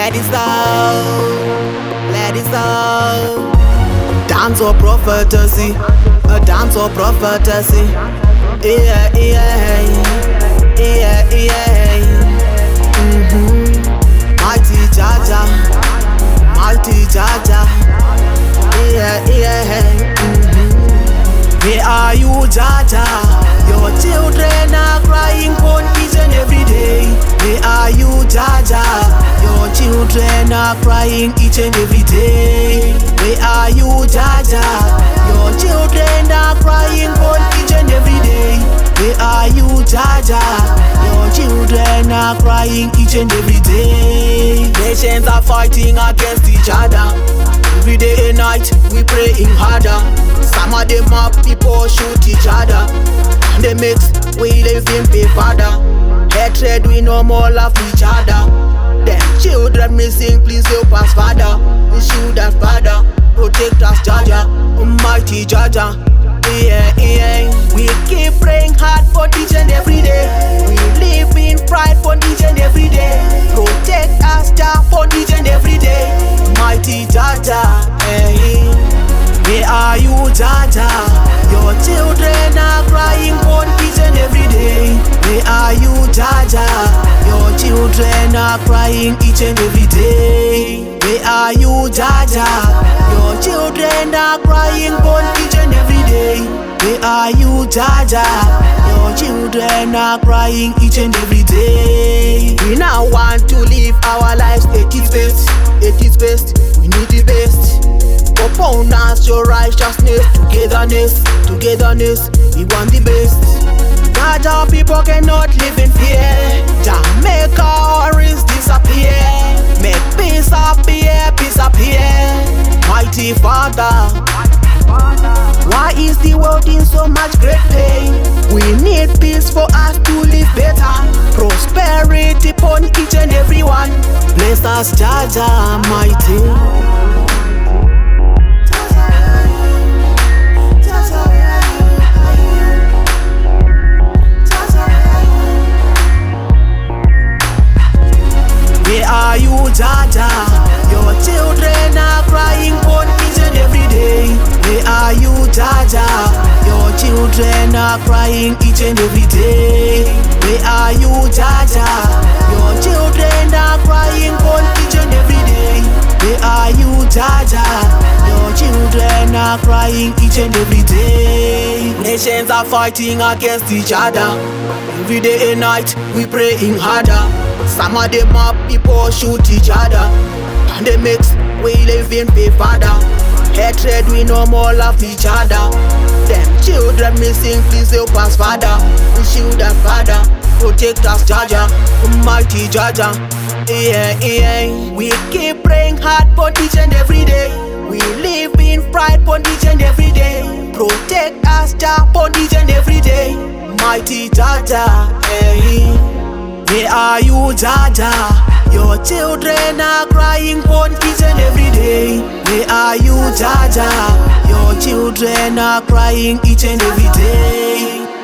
Let it sound, let it sound. Dancehall prophecy, a dancehall prophecy. Yeah, yeah, yeah, yeah. Mighty Jaja, mighty Jaja. Yeah, yeah. Where are you, Jaja? Your children are crying for each and every day. Where are you, Jaja? Your children are crying each and every day. Where are you, Jaja? Your children are crying for each and every day. Where are you, Jaja? Your children are crying each and every day. Nations are fighting against each other. Every day and night we praying harder. Some of them up people shoot each other. And they mix we live in pay father. Hatred we no more love each other. Them children missing, please help us, Father. We shoot us, Father. Protect us, Jaja, Almighty Jaja. Yeah, yeah. We keep praying hard for each and every day. We live in pride for each and every day. Protect us, Jah, for each and every day. Mighty Jaja, hey. Where are you, Jaja? Your children are crying for each and every day. Where are you, Jaja? Your children are crying each and every day. Where are you, Jaja? Your children are crying for each and every day. Where are you, Jaja? Your children are crying each and every day. We now want to live our lives at its best. At its best, we need the best. Upon us your righteousness, togetherness, togetherness, we want the best. Jaja people cannot live in fear. Jamaica always disappear. Make peace appear, peace appear. Mighty Father, why is the world in so much great pain? We need peace for us to live better. Prosperity upon each and every one. Bless us, Jaja, mighty. Where are you, Jaja? Your children are crying for each and every day. Where are you, Jaja? Your children are crying each and every day. Where are you, Jaja? Your children are crying for each and every day. Where are you, Jaja? Your children are crying each and every day. Nations are fighting against each other. Every day and night we praying harder. Some of them up people shoot each other. And they mix we live in pay father. Hatred we no more love each other. Them children missing, please help us, Father. We shoot us, Father. Protect us, Jaja, Almighty Jaja. Yeah, yeah. We keep praying hard for each and every day. We live in pride for each and every day. Protect us, Jah, for each and every day. Mighty Jaja, hey. Where are you, Jaja? Your children are crying for each and every day. Where are you, Jaja? Your children are crying each and every day.